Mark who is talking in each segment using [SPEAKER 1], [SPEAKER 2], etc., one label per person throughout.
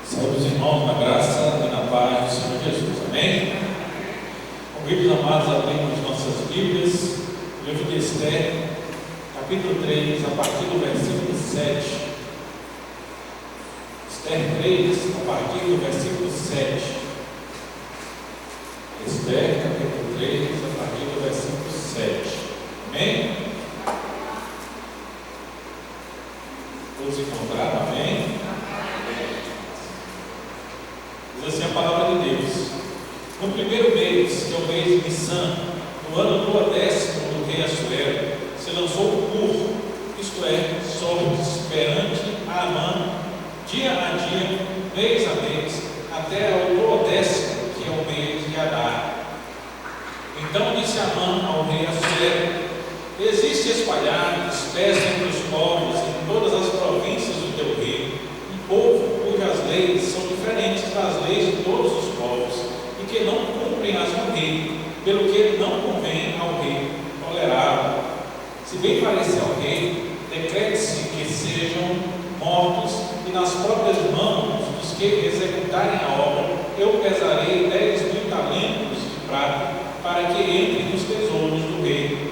[SPEAKER 1] Saúde os irmãos na graça e na paz do Senhor Jesus. Amém? Convido os amados a abrirmos nossas Bíblias, livro de Esther, capítulo 3, a partir do versículo 7. Esther 3, a partir do versículo 7. Esther, capítulo 3, a partir do versículo 7. Amém? Todos encontraram? Amém? Diz assim a palavra de Deus: no primeiro mês, que é o mês de Nissan, no ano do 10º do rei Assuero, se lançou o curro, isto é, sortes, perante Amã, dia a dia, mês a mês, até ao 10º, que é o mês de Adar. Então disse Amã ao rei Assuero: existe espalhado, espécie entre os povos, em todas as províncias do teu reino, um povo cujas leis são diferentes das leis de todos os povos, e que não cumprem as do rei, pelo que não convém ao rei tolerá-lo. Se bem parecer ao rei, decrete-se que sejam mortos, e nas próprias mãos dos que executarem a obra, eu pesarei 10.000 talentos de prata, para que entrem nos tesouros do rei.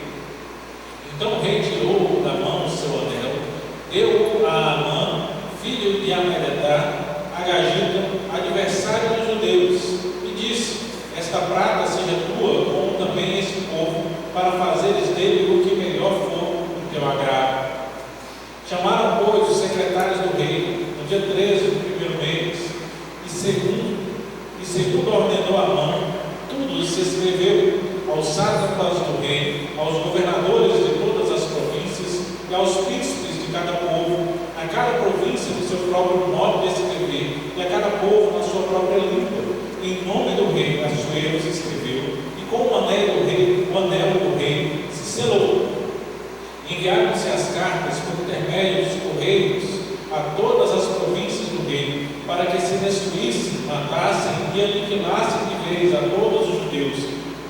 [SPEAKER 1] Então o rei tirou da mão o seu anel, deu-o a Amã, filho de Amedetá, Agagita, adversário dos judeus, e disse: esta prata seja tua, como também este povo, para fazeres dele o que melhor for do teu agrado. Chamaram, pois, os secretários do rei, no dia 13 do primeiro mês, e segundo ordenou Amã, tudo se escreveu aos sátrapas do rei, aos governadores de todas as províncias e aos príncipes de cada povo, a cada província do seu próprio modo de escrever, e a cada povo na sua própria língua. Em nome do rei Assuero se escreveu, e com o anel do rei se selou. Enviaram-se as cartas por intermédio dos correios a todas as províncias do rei, para que se destruíssem, matassem e aniquilassem de vez a todos os judeus,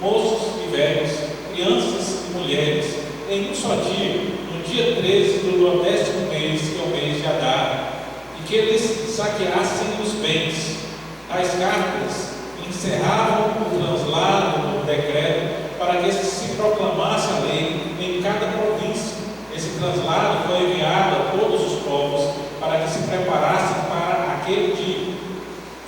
[SPEAKER 1] moços e velhos, crianças e mulheres, em um só dia, no dia 13 do 10º mês, que é o mês de Adar, e que eles saqueassem os bens. As cartas encerravam o translado do decreto para que se proclamasse a lei em cada província. Esse translado foi enviado a todos os povos para que se preparassem para aquele dia.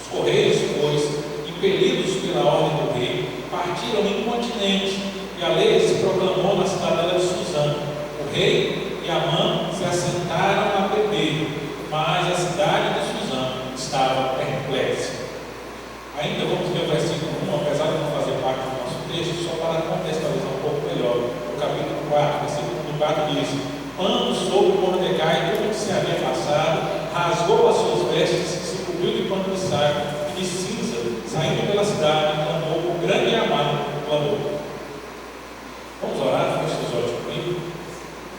[SPEAKER 1] Os correios, pois, impelidos pela ordem do rei, partiram incontinenti, e a lei se proclamou na cidadela de Suzã. O rei e Amã se assentaram a beber, mas a cidade de Suzã estava perplexa. Ainda vamos ler o versículo 1, apesar de não fazer parte do nosso texto, só para contextualizar um pouco melhor. O capítulo 4, versículo 4 diz: quando soube Mordecai tudo o que se havia passado, rasgou as suas vestes, se cobriu de pano de saco e de cinza, saindo pela cidade, clamou com grande e amargo clamor. Vamos orar, feche os olhos comigo.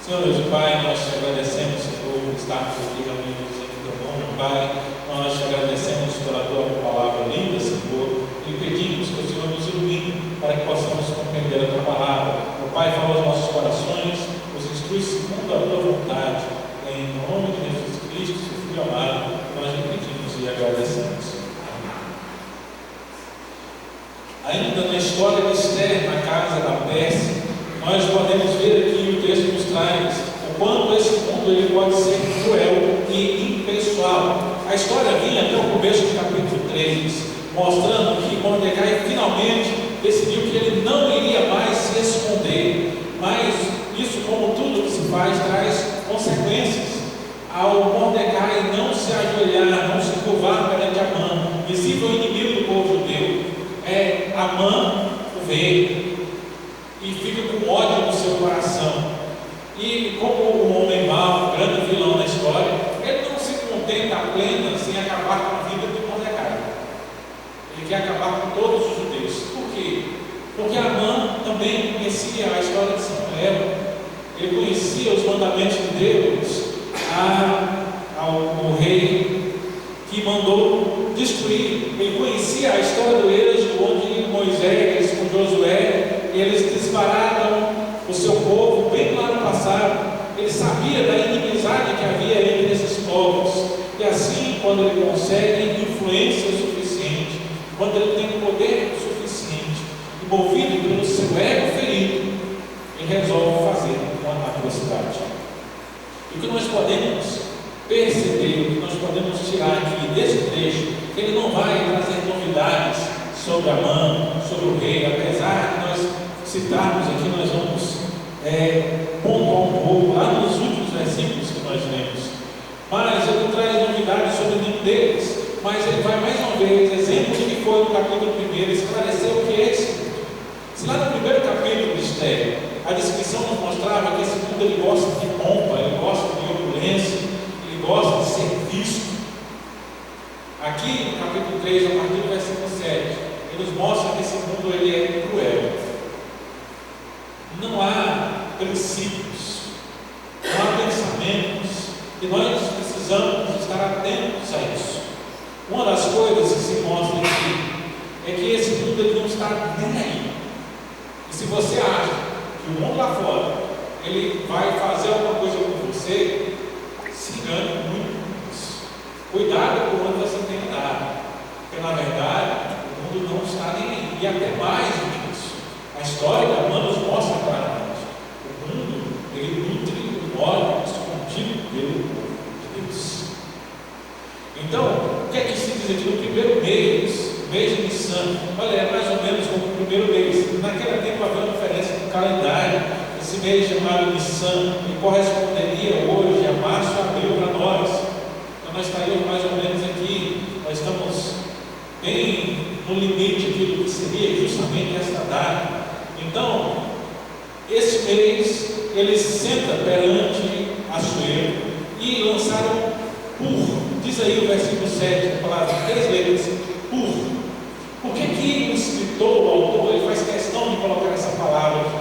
[SPEAKER 1] Senhor Deus e Pai, nós te agradecemos, Senhor, por estarmos aqui reunidos em teu nome, Pai. Nós te agradecemos pela tua palavra linda, Senhor, e pedimos que o Senhor nos ilumine para que possamos compreender a tua palavra. Meu Pai, fala aos nossos corações, nos instrui segundo a tua vontade. Em nome de Jesus Cristo, seu Filho amado, nós lhe pedimos e agradecemos. Ainda na história de Esther, na casa da Pérsia, nós podemos ver aqui, o texto nos traz o quanto esse mundo ele pode ser cruel e impessoal. A história vinha até o começo do capítulo 3, mostrando que Mordecai finalmente decidiu que ele não iria mais se esconder, mas isso, como tudo que se faz, traz consequências. Ao Mordecai não se ajoelhar, não se curvar perante Amã, visível inimigo do povo judeu, é Amã o rei, e fica com ódio no seu coração. E como um homem mau, um grande vilão na história, ele não se contenta apenas em acabar com a vida de Mordecai. Ele quer acabar com todos os judeus. Por quê? Porque Amã também conhecia a história de Samuel, ele conhecia os mandamentos de Deus ao rei que mandou destruir. Ele conhecia a história do êxodo, onde Moisés com Josué, eles dispararam o seu povo bem lá no passado. Ele sabia da inimizade que havia entre esses povos, e assim, quando ele consegue influência suficiente, quando ele tem poder suficiente, e movido pelo seu ego ferido, ele resolve fazer com atrocidade. E o que nós podemos perceber, o que nós podemos tirar aqui desse trecho, que ele não vai trazer novidades sobre Amã, sobre o rei, apesar de nós citarmos aqui, nós vamos pontuar um pouco lá nos últimos versículos que nós lemos. Mas ele não traz novidades sobre nenhum deles, mas ele vai mais uma vez, exemplo do que foi no capítulo 1, esclarecer o que é esse mundo. Se lá no primeiro capítulo de Esther, a descrição nos mostrava que esse mundo ele gosta de pompa, ele gosta de opulência, ele gosta de ser visto. Aqui no capítulo 3, a partir do versículo 7, ele nos mostra que esse mundo ele é cruel. Não há princípios, não há pensamentos, e nós precisamos estar atentos a isso. Uma das coisas que se mostra aqui é que esse mundo ele não está nem aí. E se você acha que o mundo lá fora ele vai fazer alguma coisa com você, se engane muito com isso. Cuidado com onde você tem andado, porque na verdade o mundo não está nem aí. E até mais do que isso, a história da Amã nos mostra claramente: o mundo ele nutre o óleo escondido pelo povo de Deus. Então, o que é que se diz aqui no primeiro mês de Nissan? Olha, é mais ou menos como o primeiro mês. Naquele tempo havia uma diferença no calendário. Esse mês chamado Nissan, que corresponderia hoje a março e abril para nós. Então nós estaríamos mais ou menos aqui, nós estamos bem no limite aqui do que seria justamente esta data. Então, esse mês, eles sentam perante Assuero e lançaram diz aí o versículo 7, a palavra 3 letras, Por que o escritor, o autor, ele faz questão de colocar essa palavra aqui?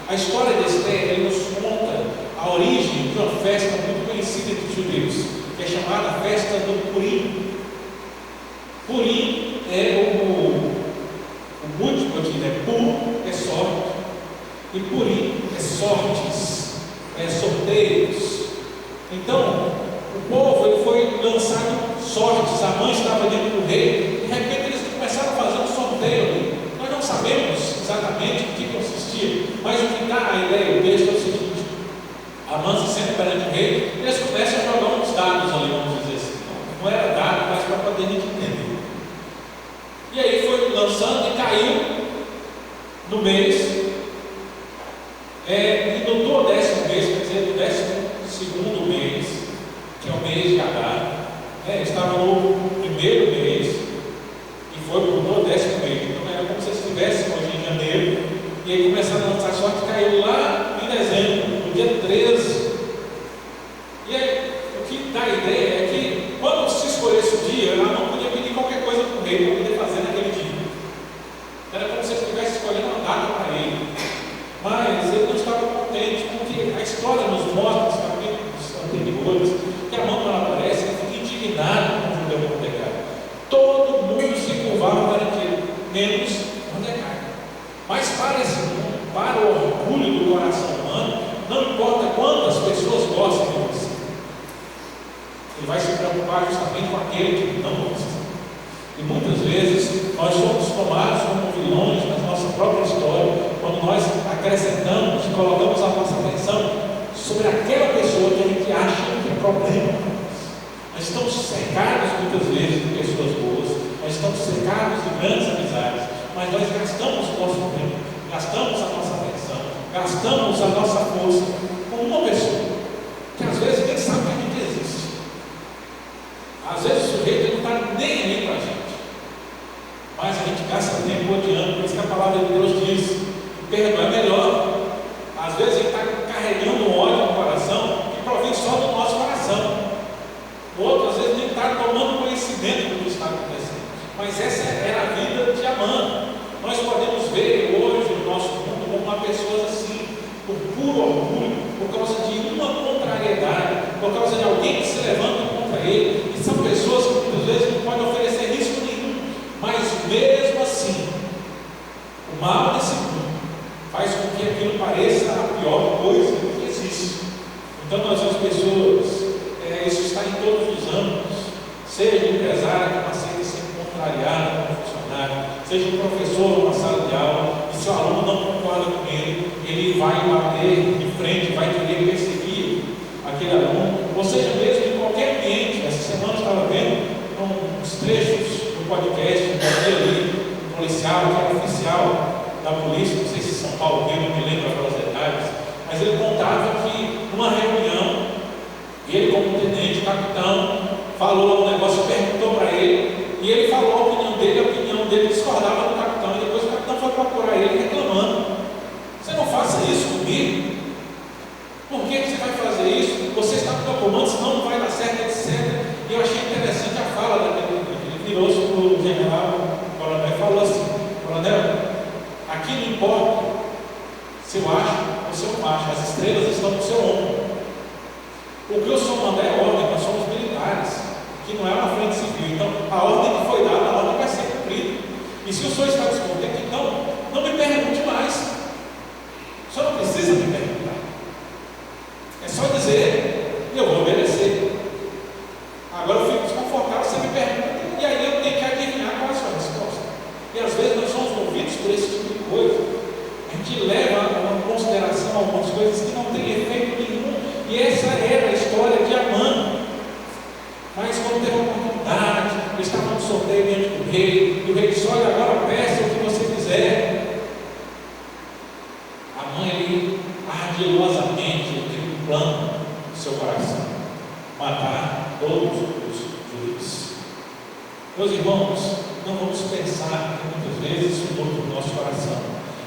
[SPEAKER 1] A história de Esther, ele nos conta a origem de uma festa muito conhecida dos judeus, que é chamada festa do Purim. Purim é o múltiplo aqui, né? Pur é sorte, e Purim é sortes, sorteios. Então, o povo ele foi lançado sortes, a mãe estava diante do rei, de repente eles começaram a fazer um sorteio ali. Nós não sabemos exatamente o que consistia, mas o que dá a ideia, o texto é o seguinte: Amã se senta perante o rei, e eles começam a jogar uns dados ali, vamos dizer assim. Não era dado, mas para poder a gente entender. E aí foi lançando e caiu no mês, e no 10º mês, quer dizer, no 12º mês, que é o mês de Adar, estava no primeiro mês e foi para o 10º mês. Então era como se estivesse hoje em janeiro, e aí começaram a lançar sorte, caiu lá em dezembro, no dia 13. E aí o que dá a ideia é que quando se escolhesse o dia, ela não podia pedir qualquer coisa para o rei para poder fazer naquele dia. Era como se ele estivesse escolhendo uma data para ele. Mas ele não estava contente, porque a história nos mostra, nos capítulos anteriores, que a mão ela aparece, ele fica indignado com o judeu Mordecai. Todo mundo se curvava para aquele, menos Mordecai. Mas para esse mundo, para o orgulho do coração humano, não importa quantas pessoas gostam de você, ele vai se preocupar justamente com aquele que não gosta. E muitas vezes nós somos tomados como vilões na nossa própria história, quando nós acrescentamos e colocamos a nossa atenção sobre aquela pessoa que a gente acha que é problema para nós. Nós estamos cercados muitas vezes de pessoas boas, nós estamos cercados de grandes amizades, mas nós gastamos o nosso tempo, gastamos a nossa atenção, gastamos a nossa força com uma pessoa que às vezes nem sabe que a gente existe. Às vezes o sujeito não está nem aí para a gente, mas a gente gasta tempo odiando. Por isso que a palavra de Deus diz que perdoar é melhor. Às vezes a gente está carregando um ódio no coração que provém só do nosso coração. O outro, às vezes, nem está tomando conhecimento do que está acontecendo. Mas essa era a vida de Amã. Nós podemos ver hoje no nosso mundo como uma pessoa assim, por puro orgulho, por causa de uma contrariedade, por causa de alguém que se levanta contra ele. E são pessoas que muitas vezes não podem oferecer risco nenhum, mas mesmo assim, o mal desse mundo faz com que aquilo pareça a pior coisa que existe. Então nós vemos pessoas, isso está em todos os âmbitos, seja um professor numa sala de aula, e se o aluno não concorda com ele, ele vai bater de frente, vai querer perseguir aquele aluno, ou seja, mesmo em qualquer ambiente. Essa semana eu estava vendo uns trechos do podcast que havia ali, um policial, que era oficial da polícia, não sei se São Paulo, eu não me lembro agora os detalhes, mas ele contava que numa reunião, ele como tenente, capitão, falou um negócio, perguntou para ele, e ele falou a opinião dele discordava do capitão, e depois o capitão foi procurar ele reclamando: você não faça isso comigo, por que você vai fazer isso? Você está no meu comando, senão não vai dar certo, etc. E eu achei interessante a fala daquele, ele virou-se para o general, o coronel, e falou assim: coronel, aqui não importa se eu acho ou se eu não acho, as estrelas estão no seu ombro. O que o senhor manda é ordem, nós somos militares, que não é uma frente civil. Então, a ordem que foi dada, a ordem vai ser cumprida. E se o senhor está descontente, então, não me pergunte mais. O senhor não precisa me perguntar. É só dizer, e eu vou obedecer. Agora eu fico desconfortável, você me pergunta, e aí eu tenho que adivinhar qual é a sua resposta. E às vezes nós somos movidos por esse tipo de coisa. A gente leva em consideração algumas coisas que não têm efeito nenhum. E essa era a história de Amã. Mas quando teve a oportunidade, ele estava no sorteio diante do rei, e o rei disse: olha, agora peça o que você quiser. Amã, ele ardilosamente teve um plano no seu coração: matar todos os judeus. Meus irmãos, não vamos pensar que muitas vezes isso muda no nosso coração,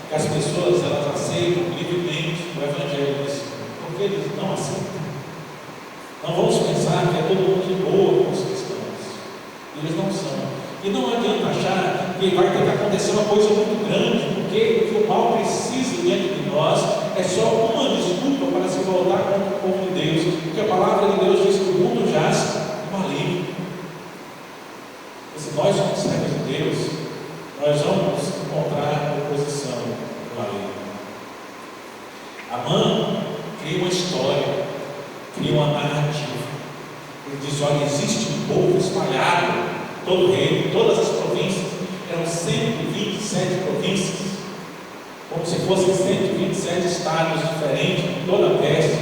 [SPEAKER 1] que as pessoas elas aceitam livremente o evangelho desse mundo, porque eles não aceitam. Não vamos pensar que é todo mundo de boa com os cristãos. Eles não são. E não adianta achar que vai ter que acontecer uma coisa muito grande, porque o que o mal precisa diante de nós é só uma desculpa para se voltar contra o povo de Deus. Porque a palavra de Deus diz que o mundo jaz no maligno. E se nós somos servos de Deus, nós vamos encontrar oposição do maligno. Amã cria uma história, cria uma narrativa. Ele diz: olha, existe um povo espalhado, todo o reino, todas as províncias, eram 127 províncias, como se fossem 127 estados diferentes, em toda a Pérsia.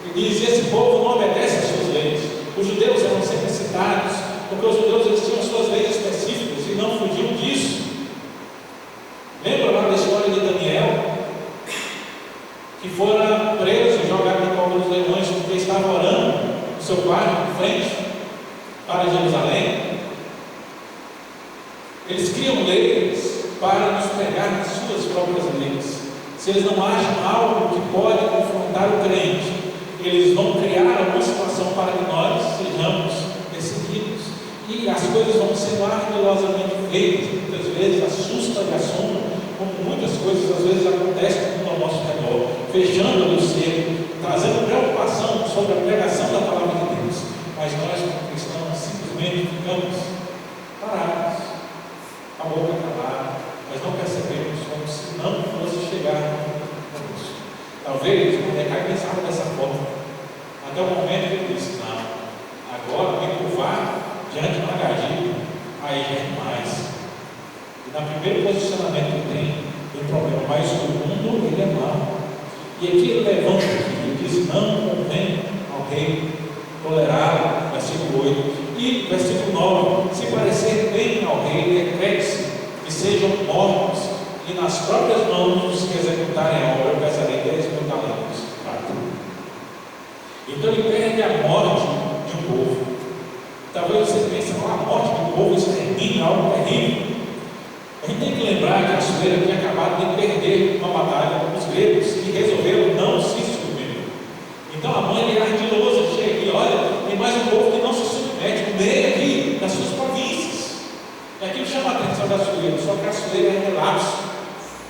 [SPEAKER 1] Ele diz: esse povo não obedece às suas leis. Os judeus eram sempre citados, porque os judeus eles tinham suas leis específicas e não fugiam disso. Lembra lá da história de Daniel, que fora preso e jogado na cova dos leões porque estava orando no seu quarto, em frente, para Jerusalém? Eles criam leis para nos pegar nas suas próprias leis. Se eles não acham algo que pode confrontar o crente, eles vão criar alguma situação para que nós sejamos perseguidos. E as coisas vão ser ardilosamente feitas, muitas vezes assusta e assombra, como muitas coisas às vezes acontecem ao nosso redor, fechando o cerco, trazendo preocupação sobre a pregação da palavra de Deus. Mas nós, como cristãos, simplesmente ficamos parados, a boca calada, mas não percebemos como se não fosse chegar conosco. Talvez o Mordecai pensava dessa forma, até o momento que ele disse: não, agora me curvar diante de uma gajiba, aí já é demais. E no primeiro posicionamento que tem um problema, mas o mundo ele é mau. E aqui ele levanta aqui, ele diz: não convém ao rei tolerá-lo, versículo 8. E versículo 9: se parecer bem ao rei, decrete-se que sejam mortos, e nas próprias mãos dos que executarem a obra eu pesarei 10.000 talentos de prata. Então ele perde a morte de um povo. Talvez você pense: a morte de um povo, isso é terrível, algo terrível. A gente tem que lembrar que a Assuero tinha acabado de perder uma batalha com os gregos que resolveram não se submeter. Então a mãe é ardilosa, chega e olha, tem mais um povo que não se submete, no meio aqui das suas províncias. E aquilo chama a atenção da Assuero, só que a Assuero é relapso.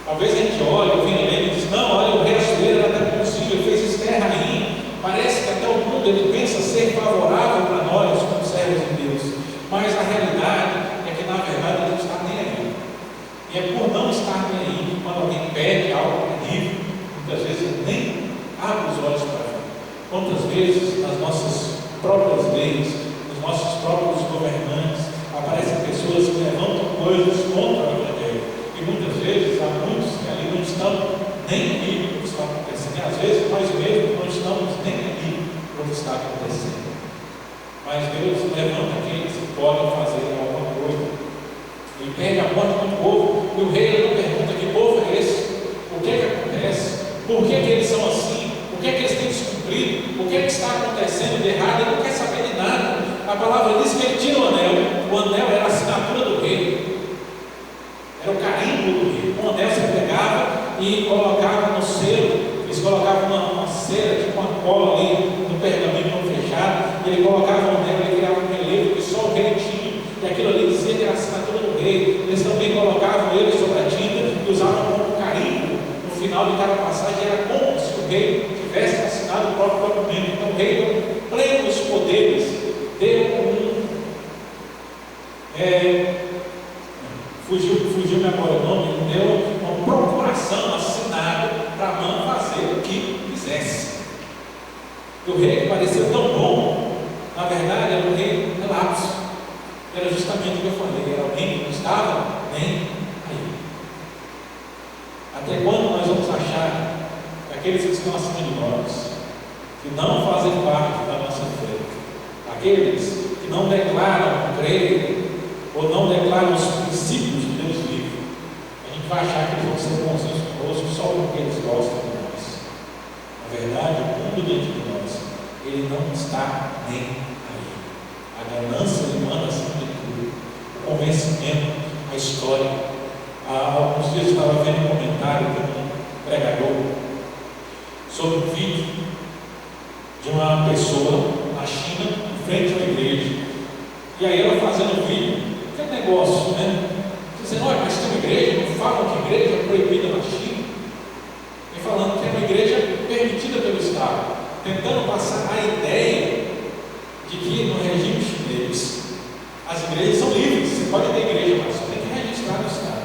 [SPEAKER 1] Talvez a gente olhe, venha lendo e diz: não, olha, o rei Assuero era até possível, ele fez Esther rainha. Parece que até o mundo ele pensa ser favorável para nós como servos de Deus. Mas a realidade é que na verdade ele não está nem aí. E é por não estar nem aí, quando alguém pede algo terrível, muitas vezes ele nem abre os olhos para ver. Quantas vezes nas nossas próprias leis, nos nossos próprios governantes, aparecem pessoas que levantam coisas contra o Evangelho. está acontecendo. Mas Deus levanta aqueles que podem fazer alguma coisa. Ele pega a morte do povo, e o rei ele não pergunta que povo é esse, o que é que acontece, por que que eles são assim, o que é que eles têm descumprido, o que é que está acontecendo de errado, ele não quer saber de nada. A palavra diz que ele tira o anel era a assinatura do rei, era o carimbo do rei. O anel você pegava e colocava no selo, eles colocavam uma cera, tipo uma cola ali, no pergaminho não fechado, e ele colocava o anel, ele criava um relevo que só o rei tinha, e aquilo ali dizia que era a assinatura do rei. Eles também colocavam ele sobre a tinta e usavam como carimbo no final de cada passagem, era como se o rei tivesse assinado o próprio documento. Então o rei deu plenos poderes, deu fugiu-me agora o nome, deu uma procuração assinada para Amã fazer o que quisesse. E o rei que parecia tão bom, na verdade era o rei relapso. Era justamente o que eu falei, era alguém que não estava nem aí. Até quando nós vamos achar que aqueles que estão acima de nós, que não fazem parte da nossa fé, aqueles que não declaram crer, ou não declaram os princípios de Deus vivo, a gente vai achar que eles vão ser bonzinhos conosco só porque eles gostam de nós. Na verdade, o mundo dentro de nós, ele não está nem aí. A ganância humana acima de tudo, o convencimento, a história. Há alguns dias eu estava vendo um comentário de um pregador sobre um vídeo de uma pessoa na China, em frente a uma igreja. E aí ela fazendo um vídeo, que é um negócio, né? Dizendo, olha, mas tem uma igreja, não falam que igreja é proibida na China. E falando que é uma igreja permitida pelo Estado, tentando passar a ideia de que no regime chinês as igrejas são livres, você pode ter igreja, mas você tem que registrar no Estado.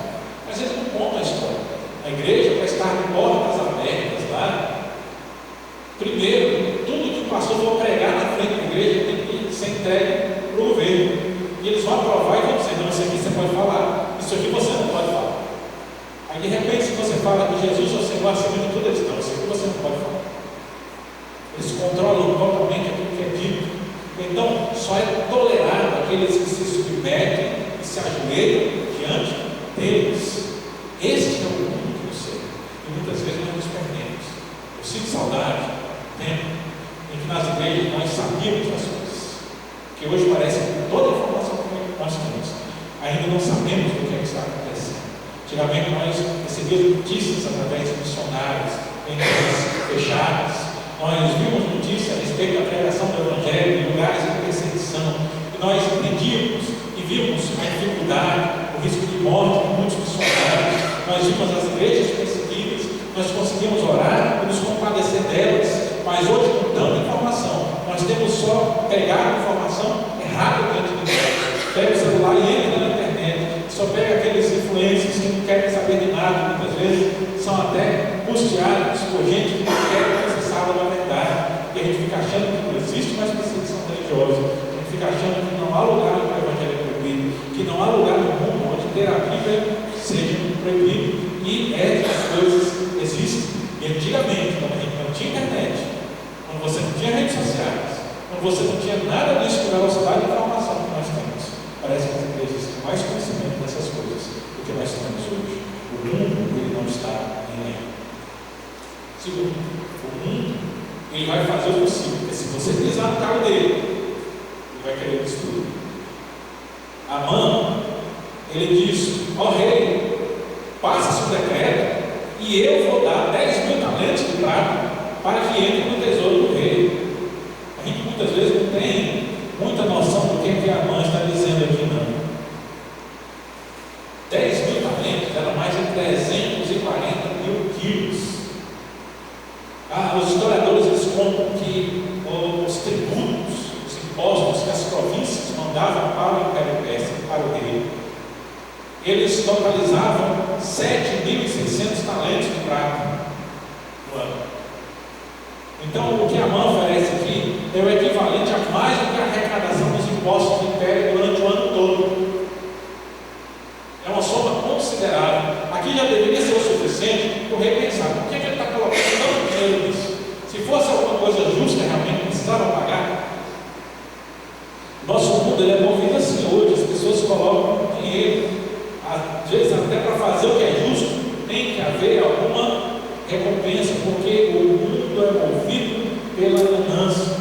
[SPEAKER 1] Mas eles não contam a história. A igreja, para estar de portas abertas lá, primeiro, tudo que o pastor for pregar na frente da igreja tem que ser entregue para o governo. E eles vão aprovar e vão dizer, não, isso aqui você pode falar, isso aqui você não pode falar. Aí de repente, se você fala que Jesus é o Senhor acima de tudo, eles não, isso aqui você não pode falar. Eles controlam totalmente aquilo que é dito. Então, só é tolerado aqueles que se submetem e se ajoelham diante deles. Este é o mundo que eu sei. E muitas vezes nós nos perdemos. Eu sinto saudade do tempo em que nas igrejas nós sabíamos as coisas. Que hoje parece que toda a informação que nós temos, ainda não sabemos do que está acontecendo. Antigamente nós recebíamos notícias através de missionários, em igrejas fechadas. Nós vimos notícias a respeito da pregação do Evangelho em lugares de perseguição, e nós entendíamos e vimos a dificuldade, o risco de morte de muitos missionários. Nós vimos as igrejas perseguidas, nós conseguimos orar e nos compadecer delas, mas hoje, com tanta informação, nós temos só pegar a informação errada diante de nós. Pega o celular e entra na internet, só pega aqueles influencers que não querem saber de nada, muitas vezes são até custeados por gente que não quer que você saiba da verdade, e a gente fica achando que não existe mais perseguição religiosa, a gente fica achando que não há lugar para o Evangelho proibido, que não há lugar no mundo onde ter a Bíblia seja proibido, e essas coisas existem. E antigamente, quando a gente não tinha internet, quando você não tinha redes sociais, quando você não tinha nada disso com velocidade de informação que nós temos, parece que as igrejas têm mais conhecimento dessas coisas do que nós temos hoje. O mundo, ele não está nem aí. Segundo, o mundo, ele vai fazer o possível, porque se você pisar no carro dele, ele vai querer destruir. Amã, ele diz, ó rei, passa-se o decreto e eu vou dar 10.000 talentos de prata para que entre no tesouro do rei. A gente muitas vezes não tem muita noção do que Amã está dizendo aqui, não. 10.000 talentos era mais de 340 mil quilos. Os historiadores eles contam que os tributos, os impostos que as províncias mandavam para o Império Persa, para o rei, eles totalizavam 7.600 talentos de prata no ano. Então, o que Amã oferece aqui é o equivalente a mais do que a arrecadação dos impostos do Império durante o ano todo. É uma soma considerável. Aqui já deveria ser o suficiente para o rei pensar: por que ele está colocando tanto dinheiro nisso? Se fosse alguma coisa justa, realmente precisavam pagar, fazer o que é justo, tem que haver alguma recompensa, porque o mundo é movido pela ganância.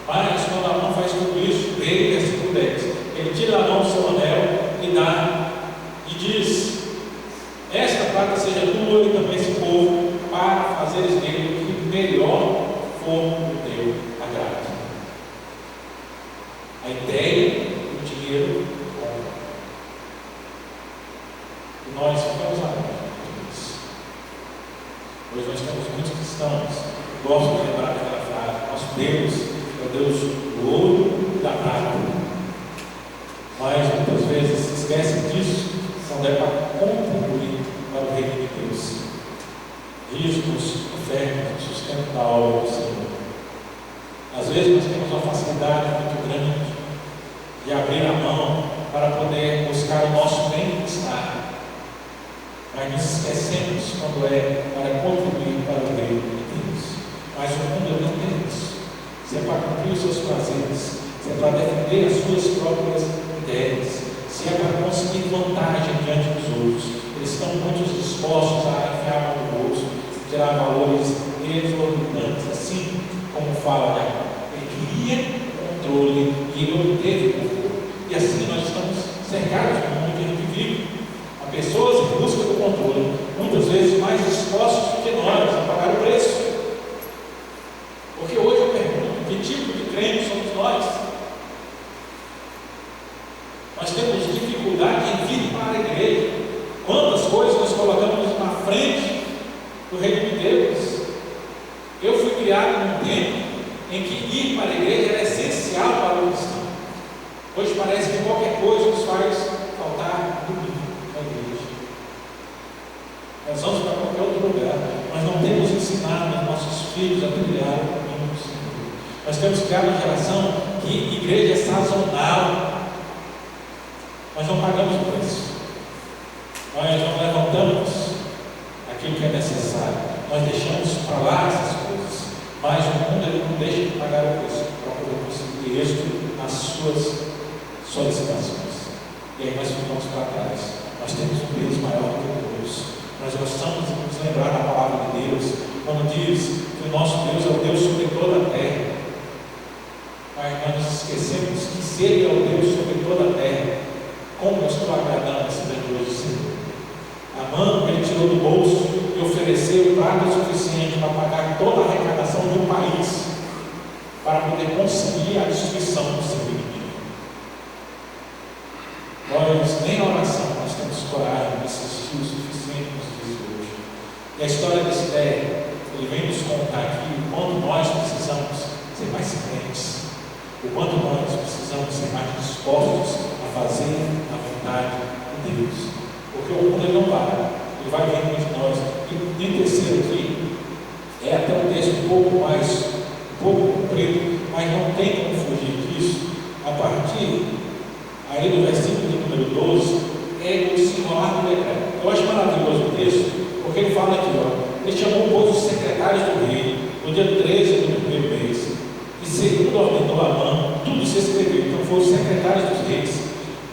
[SPEAKER 1] Mas quando Amã faz tudo isso, versículo 10, ele tira a mão do seu anel e dá, e diz: esta prata seja tua e também esse povo, para fazeres nele o que melhor for o teu agrado. A ideia do dinheiro compra. E nós ficamos aonde? Hoje nós temos muitos cristãos que gostam de lembrar daquela frase: nosso Deus é o Deus do ouro e da prata. Mas muitas vezes se esquecem disso quando é para contribuir para o reino de Deus. Dízimos, ofertas, sustento da obra do Senhor. Às vezes nós temos uma facilidade muito grande de abrir a mão para poder buscar o nosso bem-estar, mas nos esquecemos quando é para contribuir para o reino de Deus. Mas o mundo não tem isso. Se é para cumprir os seus prazeres, se é para defender as suas próprias ideias, se é para conseguir vantagem diante dos outros, eles estão muito dispostos a enfiar a mão no bolso, tirar valores exorbitantes, assim como fala Jacó. Ele queria controle e ele obteve controle. E assim nós estamos cercados no mundo que a gente vive. Há pessoas em busca do controle, muitas vezes mais dispostos do que nós a pagar o preço. Porque hoje eu pergunto: que tipo de crente somos nós? Nós temos dificuldade em vir para a igreja. Quantas coisas nós colocamos na frente do reino de Deus? Eu fui criado num tempo em que ir para a igreja era essencial para o cristão. Hoje parece que qualquer coisa nos faz faltar domingo na igreja. Nós vamos para qualquer outro lugar. Nós não temos ensinado aos nossos filhos a trilhar o caminho do Senhor. Nós temos criado uma geração que igreja é sazonal. Nós não pagamos por isso. Nós não levantamos aquilo que é necessário. Nós deixamos para lá essas coisas. Mas o mundo ele não deixa de pagar o preço para poder conseguir êxito nas suas solicitações. E aí nós ficamos para trás. Nós temos um Deus maior do que Deus. Nós gostamos de nos lembrar da palavra de Deus, quando diz que o nosso Deus é o Deus sobre toda a terra. Mas nós nos esquecemos que se Ele é o Deus sobre toda a terra, como eu estou agradando esse grandioso Senhor? Amã, ele tirou do bolso e ofereceu prata suficiente para pagar toda a arrecadação de um país, para poder conseguir a destruição do seu inimigo. Nós, nem a oração, nós temos coragem de insistir o suficiente nos dias de hoje. E a história desse ideia, ele vem nos contar aqui o quanto nós precisamos ser mais crentes, o quanto nós precisamos ser mais dispostos a fazer a vontade de Deus. Porque o mundo ele não para, ele vai vir de nós. E em terceiro aqui, é até um texto um pouco comprido, mas não tem como fugir disso. A partir aí do versículo de número 12, é o desenrolar do decreto. Eu acho maravilhoso o texto, porque ele fala aqui, ele chamou pois os secretários do rei, no dia 13 do primeiro mês, e segundo ordenou Amã, tudo se escreveu. Então foram os secretários dos reis,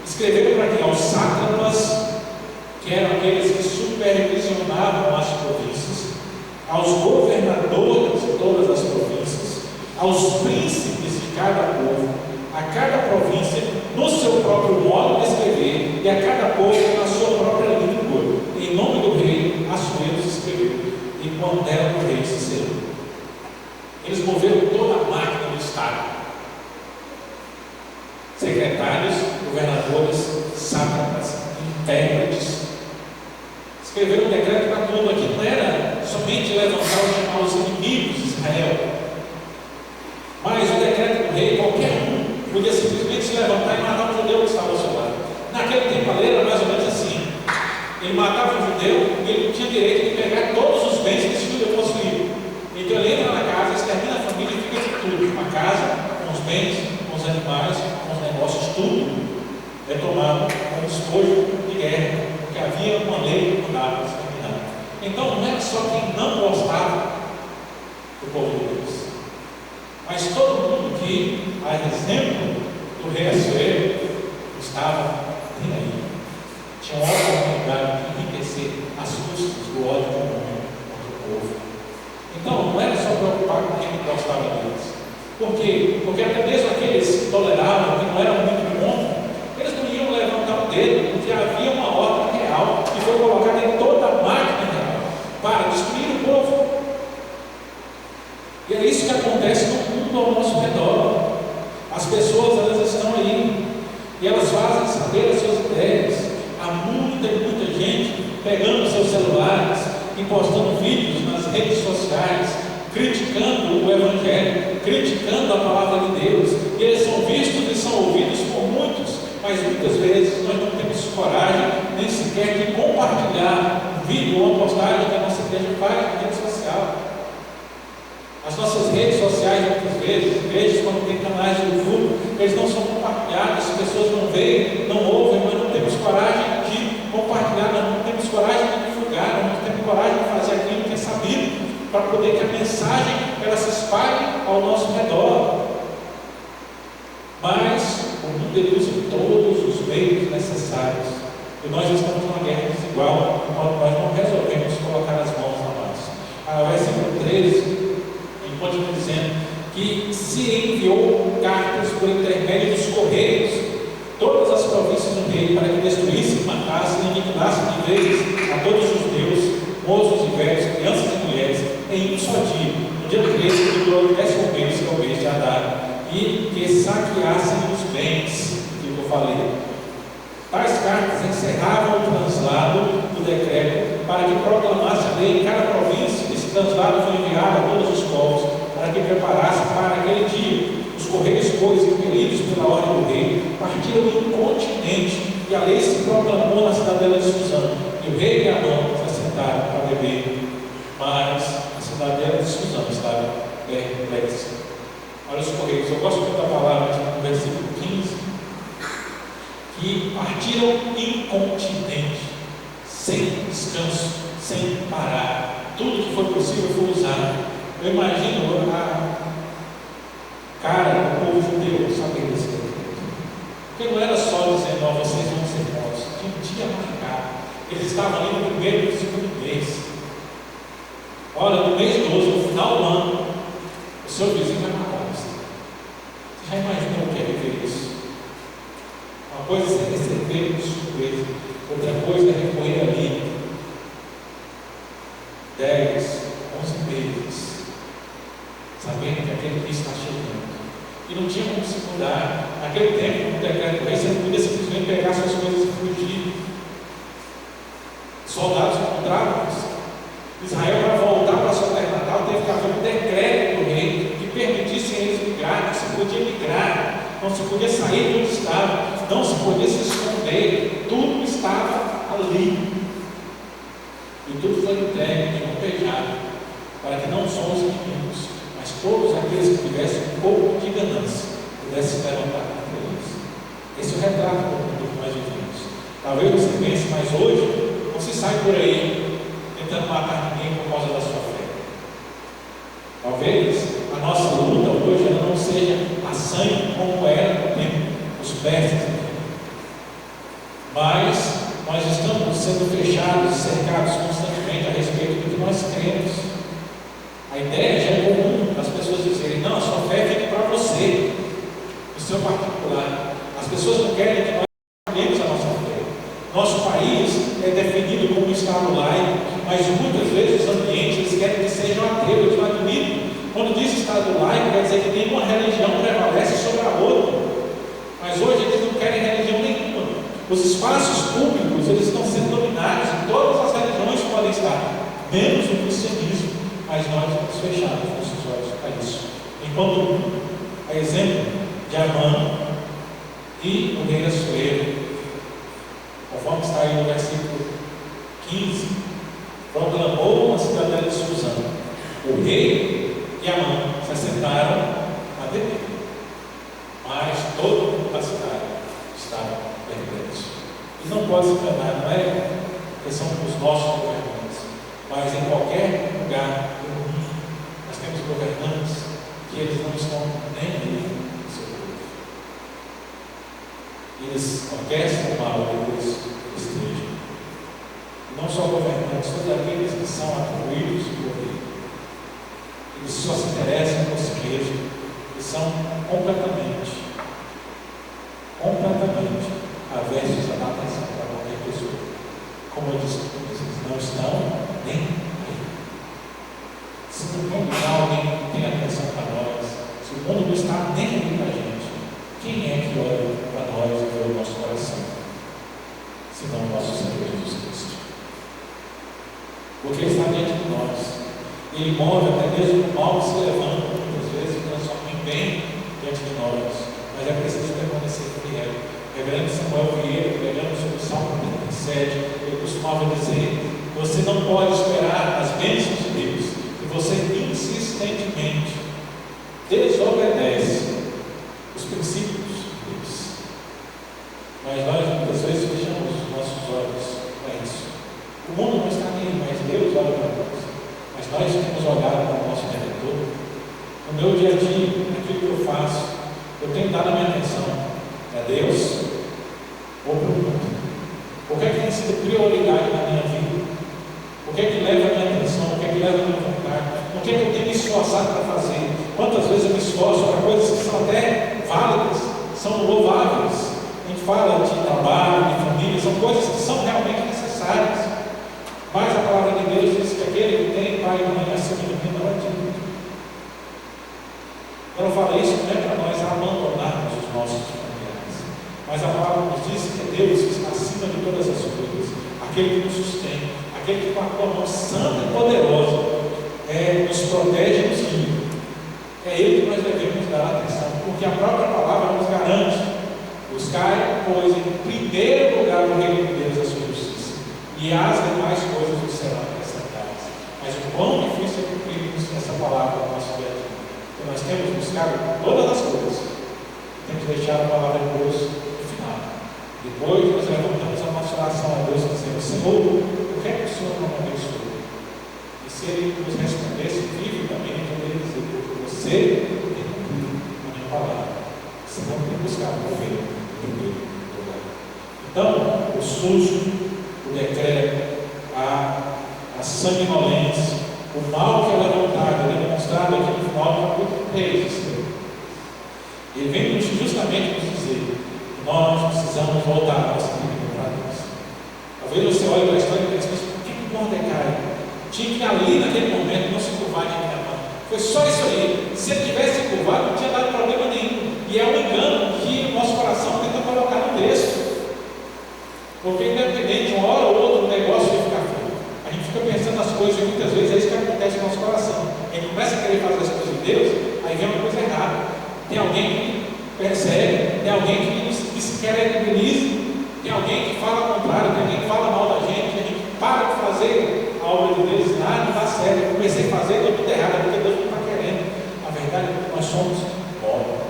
[SPEAKER 1] escreveram para quem? Aos sátrapas, que eram aqueles que supervisionavam as províncias, aos governadores de todas as províncias, aos príncipes de cada povo, a cada província no seu próprio modo de escrever, e a cada povo na sua própria língua. Em nome do rei, Assuero se escreveu, e quando era do rei Cicero. Eles moveram toda a máquina do Estado. Secretários, governadores, sátrapas, intérpretes, escreveram um decreto para tudo. Aqui não era somente levantar ou chamar os inimigos de Israel, mas o decreto do rei, qualquer um podia simplesmente se levantar e matar um judeu que estava ao seu lado. Naquele tempo a lei era mais ou menos assim: ele matava um judeu e ele tinha direito de pegar todos os bens que esse judeu possuía. Então ele entra na casa, extermina a família e fica com tudo: com a casa, com os bens, com os animais, com os negócios, tudo é tomado como despojo de guerra, porque havia uma lei que mandava exterminar. Então não era só quem não gostava do povo de Deus, mas todo mundo que, a exemplo do rei Assuero, estava nem aí. Tinha uma oportunidade de enriquecer custos do ódio comum contra o povo. Então, não era só preocupar com quem gostava deles. Por quê? Porque até mesmo aqueles que toleravam, que não eram muito bons, eles não iam levantar o dedo, porque havia uma ordem real que foi colocada em toda a máquina real para destruir o povo. E é isso que acontece no mundo ao nosso redor. As pessoas, elas estão aí e elas fazem saber as suas ideias. Há muita gente pegando seus celulares e postando vídeos nas redes sociais, criticando o Evangelho, criticando a palavra de Deus, e eles são vistos e são ouvidos por muitos, mas muitas vezes nós não temos coragem nem sequer de compartilhar um vídeo ou uma postagem que a nossa igreja faz na rede social. As nossas redes sociais, muitas vezes, igrejas, quando tem canais de YouTube, eles não são compartilhados, as pessoas não veem, não ouvem, nós não temos coragem de compartilhar, nós não temos coragem de divulgar, nós não temos coragem de fazer aquilo que é sabido, para poder que a mensagem ela se espalhe ao nosso redor. Mas o mundo usa todos os meios necessários, e nós estamos numa guerra desigual, enquanto nós não resolvemos colocar as mãos na massa. Versículo 13 continua dizendo que se enviou cartas por intermédio dos correios, todas as províncias do rei, para que destruíssem, matassem e aniquilassem de vez a todos os judeus, moços e velhos, crianças e mulheres, em um só dia, no dia 13, que durou o 10º mês, que é o mês de Adar, e que saqueassem os bens, que eu falei. Tais cartas encerravam o translado do decreto para que proclamasse a lei em cada província. Esse translado foi enviado a todos os povos para que preparassem para aquele dia. Os correios, impelidos pela ordem do rei, partiram do continente, e a lei se proclamou na cidadela de Suzã. E o rei e Amã se assentaram para beber, mas a cidadela de Suzã estava perplexa. Olha os correios, eu gosto muito da palavra no versículo 15, que partiram incontinenti, sem descanso, sem parar. Tudo que foi possível foi usado. Eu imagino a cara do povo judeu saber desse decreto. Porque não era só dizendo, ó, vocês vão ser mortos. Tinha um dia marcado. Eles estavam ali no primeiro e no segundo mês. Olha, no mês 12, no final do ano, o seu vizinho vai matar você. Você já imaginou o que é viver isso? Uma coisa é receber de surpresa, outra coisa é recorrer ali 10, 11 meses, sabendo que aquele dia está chegando. E não tinha como se mudar. Naquele tempo, no decreto do rei, você não podia simplesmente pegar suas coisas e fugir. Soldados encontravam isso. Israel, para voltar para a sua terra natal, teve que haver um decreto do rei que permitisse eles migrar. Não se podia migrar, não se podia sair de onde estava, não se podia se esconder. Tudo estava ali. E tudo foi entregue de pejado, para que não só os inimigos, mas todos aqueles que tivessem um pouco de ganância pudessem se levantar contra eles. Esse é o retrato do mundo que nós vivemos. Talvez você pense, mas hoje não se sai por aí tentando matar ninguém por causa da sua fé. Talvez a nossa luta hoje ela não seja a sangue como era no tempo dos persas, mas nós estamos sendo fechados e cercados constantemente a respeito do que nós cremos. A ideia já é comum das pessoas dizerem, não, a sua fé fica para você, no seu particular. As pessoas não querem que nós falemos a nossa fé. Nosso país é definido como um Estado laico, mas muitas vezes os ambientes eles querem que sejam ateus, eles não admitem. Quando diz Estado laico, quer dizer que nenhuma religião prevalece sobre a outra. Mas hoje eles não querem religião nenhuma. Os espaços públicos eles estão sendo dominados, e todas as religiões podem estar, menos o cristianismo, mas nós estamos fechados nossos olhos para isso. Enquanto a exemplo de Amã e o rei Assuero, conforme está aí no versículo 15, proclamou na cidadela de Suzã. O rei e Amã se assentaram a beber, mas todo mundo da cidade estava perplexo. E não pode se enganar, não é que são os nossos governantes, mas em qualquer lugar do mundo nós temos governantes que eles não estão nem aí no seu povo. Eles orquestram mal depois estejam. não só governantes, todos aqueles que são atribuídos de poder. Eles só se interessam por si mesmos e são completamente aversos a dar atenção para qualquer pessoa. Como eu disse, eles não estão nem aí. Se no mundo alguém tem atenção para nós, se o mundo não está nem aí para a gente, quem é que olha para nós e vê o nosso coração? Senão o nosso Senhor Jesus Cristo. Porque Ele está diante de nós. Ele move até mesmo o mal que se levanta, muitas vezes, e transforma em bem diante de nós. Mas é preciso permanecer fiel. Reverendo Samuel Vieira, pregando sobre o Salmo 37, ele costumava dizer: você não pode esperar as bênçãos de Deus, e você insistentemente desobedece os princípios de Deus. Mas nós muitas vezes fechamos os nossos olhos para isso. O mundo não está nem, mas Deus olha para nós. Mas nós temos olhado para o nosso Redentor. No meu dia a dia, naquilo que eu faço, eu tenho dado a minha atenção para Deus ou para o mundo. O que é que tem sido prioridade na minha vida? O que é que leva a minha atenção? O que é que leva a minha vontade? O que é que eu tenho me esforçado para fazer? Quantas vezes eu me esforço para coisas que são até válidas, são louváveis? A gente fala de trabalho, de família, são coisas que são realmente necessárias. Mas a palavra de Deus diz que aquele que tem pai e mãe acima de mim não é digno. Quando eu falo isso, não é para nós abandonarmos os nossos familiares, mas a palavra nos diz que é Deus que está acima de todas as coisas, aquele que nos sustém, aquele que com a tua mão santa e poderosa nos protege e nos livra. É Ele que nós devemos dar atenção, porque a própria palavra nos garante: buscai, pois, em primeiro lugar o reino de Deus e a sua justiça, e as demais coisas nos serão acrescentadas. Mas o quão difícil é cumprirmos essa palavra no nosso dia a dia. Então nós temos buscado todas as coisas, temos deixado a palavra de Deus no final. Depois nós levantamos a nossa oração a Deus, dizendo: Senhor, o que é que o Senhor não abençoou? E se Ele nos respondesse vividamente, eu ia dizer: porque você tem cumprido a minha palavra, você não tem buscado o reino em primeiro lugar. Então, o sujo, o decreto, a sanguinolência, o mal que é levantado, ele é demonstrado aqui no final do capítulo 3. Ele vem justamente nos dizer que nós precisamos voltar a nossa vida para Deus. Talvez você olhe para a história e pense: mas por que Mordecai tinha que ali naquele momento não se curvar de minha mão? Foi só isso aí. Se ele tivesse curvado, não tinha dado problema nenhum. E é um engano que o nosso coração tenta colocar no texto. Porque independente de uma hora ou outra o negócio vai ficar feio. A gente fica pensando nas coisas e muitas vezes é isso que acontece no nosso coração. A gente começa a querer fazer as coisas de Deus, aí vem uma coisa errada. Tem alguém que persegue, tem alguém que nos descredibiliza, tem alguém que fala ao contrário, tem alguém que fala mal da gente, a gente para de fazer a obra de Deus e nada, não dá certo. Eu comecei a fazer, deu tudo errado, porque Deus não está querendo. A verdade é que nós somos pobres.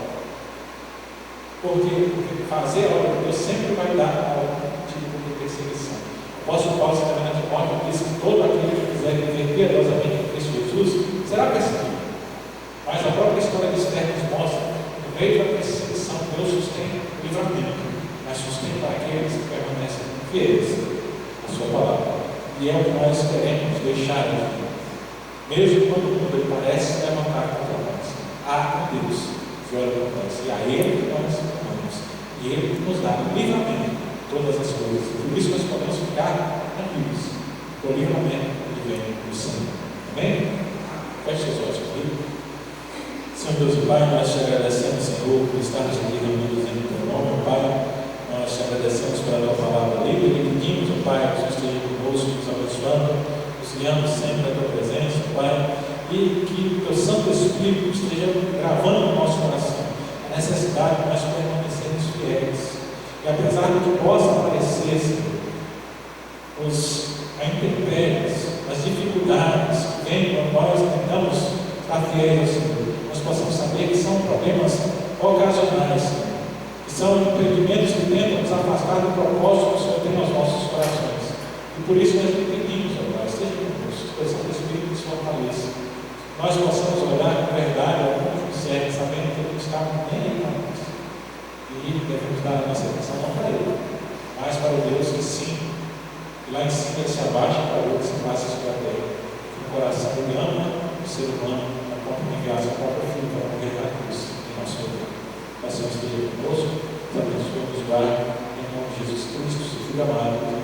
[SPEAKER 1] Porque fazer a obra de Deus sempre vai dar algum tipo de perseguição. O apóstolo Paulo, escrevendo a Timóteo, diz que todo aquele que quiser viver piedosamente em Cristo Jesus será perseguido. Mas a própria história de Esther nos mostra que no meio da perseguição Deus sustém o livramento, mas sustém para aqueles que permanecem fiéis à sua palavra. E é o que nós queremos deixar aqui. Mesmo quando o mundo ele parece levantar contra nós, há um Deus que olha para nós, e a Ele que nós amamos, e Ele nos dá livramento todas as coisas. Por isso nós podemos ficar tranquilos, o livramento que vem do Senhor. Amém? Feche os olhos comigo. Senhor Deus e Pai, nós te agradecemos, Senhor, por estarmos aqui reunidos em teu nome, Pai. Nós te agradecemos pela tua palavra livre e pedimos, Pai, que o Senhor esteja conosco, nos abençoando, nos guiando sempre a tua presença, Pai, e que o teu Santo Espírito esteja gravando no nosso coração a necessidade de nós permanecermos fiéis. E apesar do que possa aparecer, Senhor, a intempéries, as dificuldades que vêm quando nós tentamos estar fiéis ao Senhor, nós possamos saber que são problemas ocasionais, Senhor, que são impedimentos que tentam nos afastar do propósito que o Senhor tem nos nossos corações. E por isso nós lhe pedimos, ó Pai, esteja conosco, que o Santo Espírito nos fortaleça. Nós possamos olhar com verdade ao mundo que serve, sabendo que Ele está bem para nós. E devemos dar a nossa atenção não para Ele, mas para o Deus que sim E lá em cima ele se abaixa para ver que se passa sobre a terra. No coração ele ama o ser humano a ponto de enviar seu próprio filho para morrer na cruz em nosso lugar. Nós estamos conosco, nos abençoe, nos guarde, em nome de Jesus Cristo, seu Filho amado.